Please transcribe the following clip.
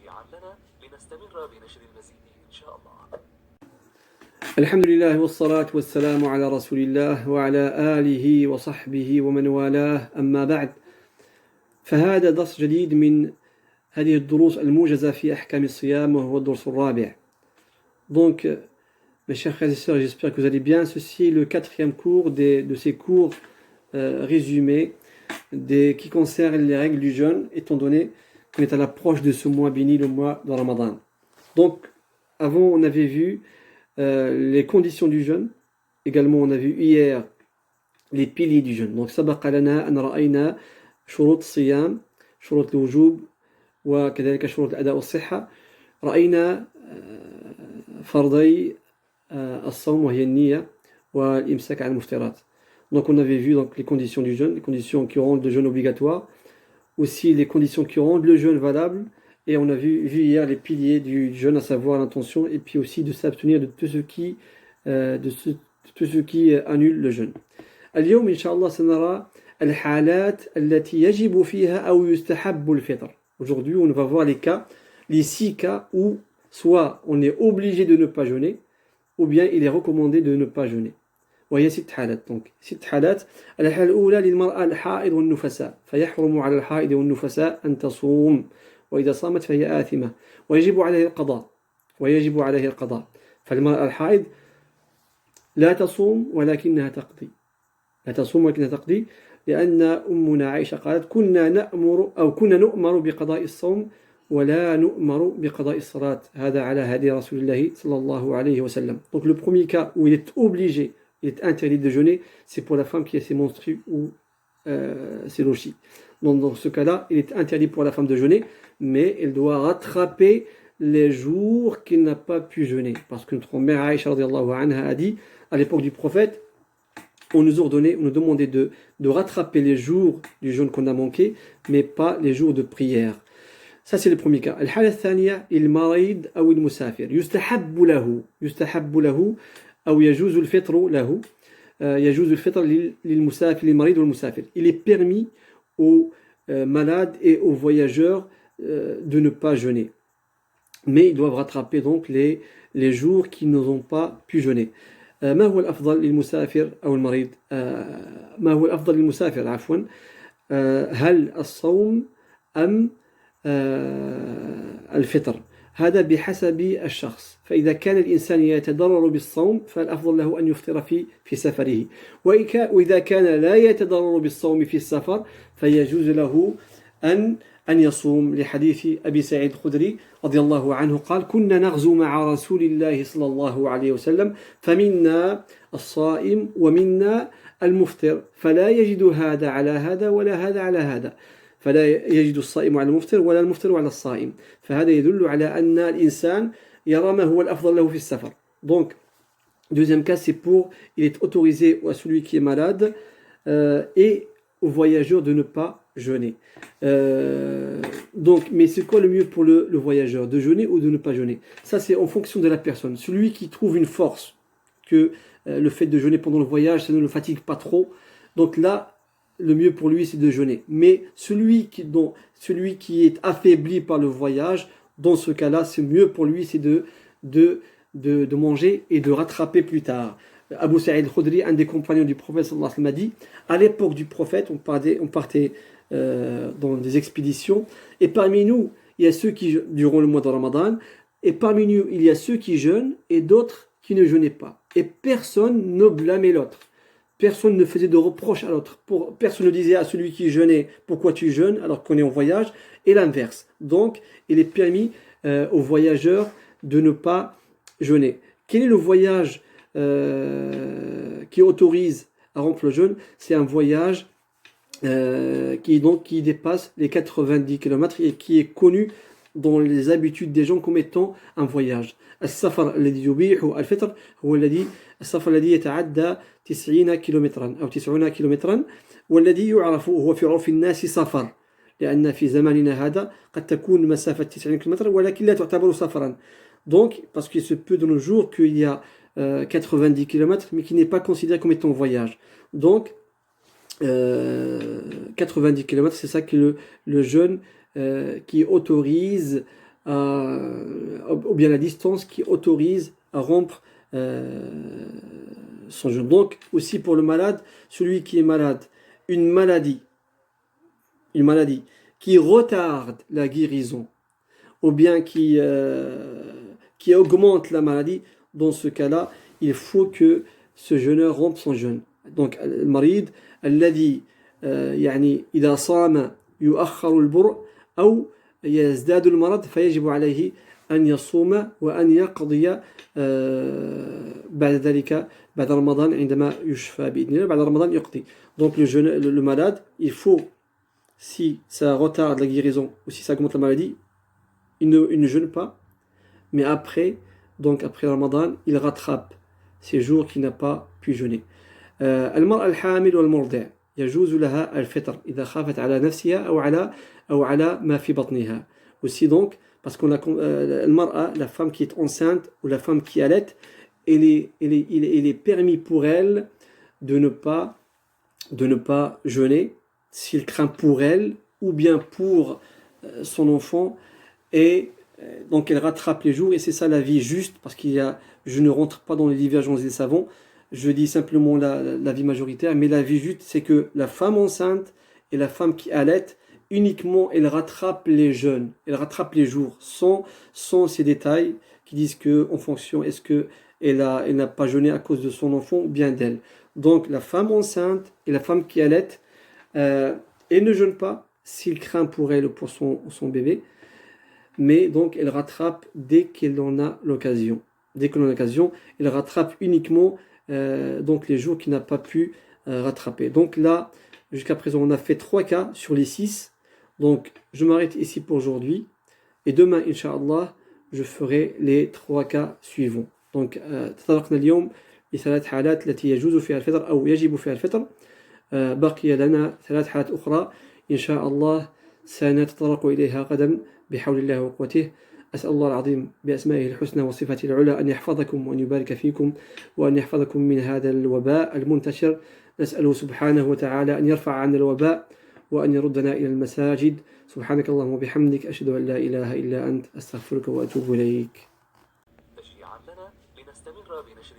سريعا لنا لنستمر بنشر المزيد إن شاء الله. الحمد لله والصلاة والسلام على رسول الله وعلى آله وصحبه ومن والاه أما بعد فهذا درس جديد من هذه الدروس الموجزة في أحكام الصيام وهو الدرس الرابع. Donc, mes chers frères et sœurs, j'espère que vous allez bien. Ceci est le quatrième cours de ces cours résumés qui concernent les règles du jeûne, étant donné qu'on est à l'approche de ce mois béni, le mois de Ramadan. Donc, avant, on avait vu les conditions du jeûne. Également, on a vu hier les piliers du jeûne. Donc, سبق لنا أن رأينا شروط الصيام، شروط الوجوب، وكذلك شروط الأداء والصحة. رأينا فرضي الصوم وهي النية والإمساك عن المفطرات. Donc, on avait vu donc, les conditions du jeûne, les conditions qui rendent le jeûne obligatoire, aussi les conditions qui rendent le jeûne valable. Et on a vu hier les piliers du jeûne, à savoir l'intention, et puis aussi de s'abstenir de tout ce qui annule le jeûne. اليوم إن شاء الله سنرى الحالات التي يجب فيها أو يستحب الفطر. Aujourd'hui, on va voir les 6 cas où soit on est obligé de ne pas jeûner, ou bien il est recommandé de ne pas jeûner. وهي 6 حالات. Donc 6 حالات. الحالة الأولى للمرأة الحائض والنفساء، فيحرم على الحائض والنفساء أن تصوم، وإذا صامت فهي آثمة ويجب عليه القضاء. فالمرأة الحائض لا تصوم ولكنها تقضي، لأن أمنا عائشة قالت كنا نؤمر بقضاء الصوم ولا نؤمر بقضاء الصلاة. هذا على هدي رسول الله صلى الله عليه وسلم. Donc le premier cas où il est obligé, il est interdit de jeûner, c'est pour la femme qui a ses menstrues ou ses lochis. Donc dans ce cas-là, il est interdit pour la femme de jeûner, mais elle doit rattraper les jours qu'elle n'a pas pu jeûner. Parce que notre mère Aïcha radiyallahu anha a dit, à l'époque du prophète, on nous demandait de rattraper les jours du jeûne qu'on a manqué, mais pas les jours de prière. Ça c'est le premier cas. الحالة الثانية المريض أو المسافر يستحب له أو يجوز الفطر له. يجوز الفطر للمسافر للمريض والمسافر. Il est permis aux malades et aux voyageurs de ne pas jeûner, mais ils doivent rattraper donc les jours qu'ils n'ont pas pu jeûner. ما هو الأفضل للمسافر أو المريض؟ ما هو الأفضل للمسافر عفوا؟ هل الصوم أم الفطر؟ هذا بحسب الشخص. فإذا كان الإنسان يتضرر بالصوم فالأفضل له أن يفطر في سفره، وإذا كان لا يتضرر بالصوم في السفر فيجوز له أن يصوم، لحديث أبي سعيد الخدري رضي الله عنه قال كنا نغزو مع رسول الله صلى الله عليه وسلم فمنا الصائم ومنا المفطر فلا يجد هذا على هذا ولا هذا على هذا، فلا يجد الصائم على المفطر ولا المفطر على الصائم. فهذا يدل على أن الإنسان يرى ما هو الأفضل له في السفر. Donc, deuxième cas, c'est il est autorisé à celui qui est malade et aux voyageurs de ne pas jeûner. Donc, mais c'est quoi le mieux pour le voyageur, de jeûner ou de ne pas jeûner? Ça, c'est en fonction de la personne. Celui qui trouve une force, que le fait de jeûner pendant le voyage, ça ne le fatigue pas trop. Donc là, le mieux pour lui, c'est de jeûner. Mais celui qui est affaibli par le voyage, dans ce cas-là, c'est mieux pour lui, c'est de manger et de rattraper plus tard. Abu Sa'id al-Khudri, un des compagnons du prophète sallallahu alayhi wa sallam, a dit, à l'époque du prophète, on partait dans des expéditions, et parmi nous, il y a ceux qui durant le mois de Ramadan, et parmi nous, il y a ceux qui jeûnent et d'autres qui ne jeûnaient pas. Et personne ne blâmait l'autre. Personne ne faisait de reproche à l'autre. Personne ne disait à celui qui jeûnait pourquoi tu jeûnes alors qu'on est en voyage, et l'inverse. Donc, il est permis aux voyageurs de ne pas jeûner. Quel est le voyage qui autorise à rompre le jeûne? C'est un voyage qui dépasse les 90 km et qui est connu dans les habitudes des gens comme étant un voyage. السفر الذي يبيح الفطر هو السفر الذي يتعدى 90 كيلومترا أو 90 كيلومترا، والذي يعرف هو في عرف الناس سفر، لأن في زماننا هذا قد تكون مسافة 90 كيلومتر ولكن لا تعتبر سفرا. Donc, parce qu'il se peut de nos jours qu'il y a 90 km, mais qui n'est pas considéré comme étant voyage. Donc, 90 km, c'est ça que le jeûne qui autorise ou bien la distance qui autorise à rompre son jeûne. Donc aussi pour le malade, celui qui est malade, une maladie qui retarde la guérison ou bien qui augmente la maladie, dans ce cas-là, il faut que ce jeûneur rompe son jeûne. Donc, المريض الذي يعني إذا صام يؤخر البرء أو يزداد المرض فيجب عليه أن يصوم وأن يقضي بعد ذلك بعد رمضان عندما يشفى بإذن الله بعد رمضان يقضي. Donc le malade, il faut, si ça retarde la guérison ou si ça augmente la maladie, il ne jeûne pas, mais après Ramadan, il rattrape ces jours qu'il n'a pas pu jeûner. المرأة الحامل والمرضع يجوز لها الفطر إذا خافت على نفسها أو على ما في بطنها. Aussi donc, parce qu'on a la femme qui est enceinte ou la femme qui allait, il est permis pour elle de ne pas jeûner s'il craint pour elle ou bien pour son enfant, et donc elle rattrape les jours, et c'est ça la vie juste, parce je ne rentre pas dans les divergences des savants, je dis simplement la vie majoritaire, mais la vie juste, c'est que la femme enceinte et la femme qui allait, uniquement elle rattrape les jeûnes, elle rattrape les jours, sans ces détails qui disent que en fonction, est-ce que elle n'a pas jeûné à cause de son enfant ou bien d'elle. Donc la femme enceinte et la femme qui allait, elle ne jeûne pas s'il craint pour elle ou pour son bébé, mais donc elle rattrape dès qu'elle en a l'occasion. Dès qu'elle en a l'occasion, elle rattrape uniquement donc les jours qu'il n'a pas pu rattraper. Donc là, jusqu'à présent, on a fait 3 cas sur les 6. Donc je m'arrête ici pour aujourd'hui, et demain, Inch'Allah, je ferai les 3 cas suivants. Donc تطرقنا اليوم ل3 حالات التي يجوز فيها الفطر أو يجب فيها الفطر. بقي لنا 3 حالات أخرى إن شاء الله سنتطرق إليها غدا بحول الله وقوته. أسأل الله العظيم بأسمائه الحسنى وصفاته العلى أن يحفظكم وأن يبارك فيكم وأن يحفظكم من هذا الوباء المنتشر. نسأله سبحانه وتعالى أن يرفع عنا الوباء وأن يردنا إلى المساجد. سبحانك اللهم وبحمدك أشهد أن لا إله إلا أنت أستغفرك وأتوب إليك. تشجيعا لنا لنستمر بنشر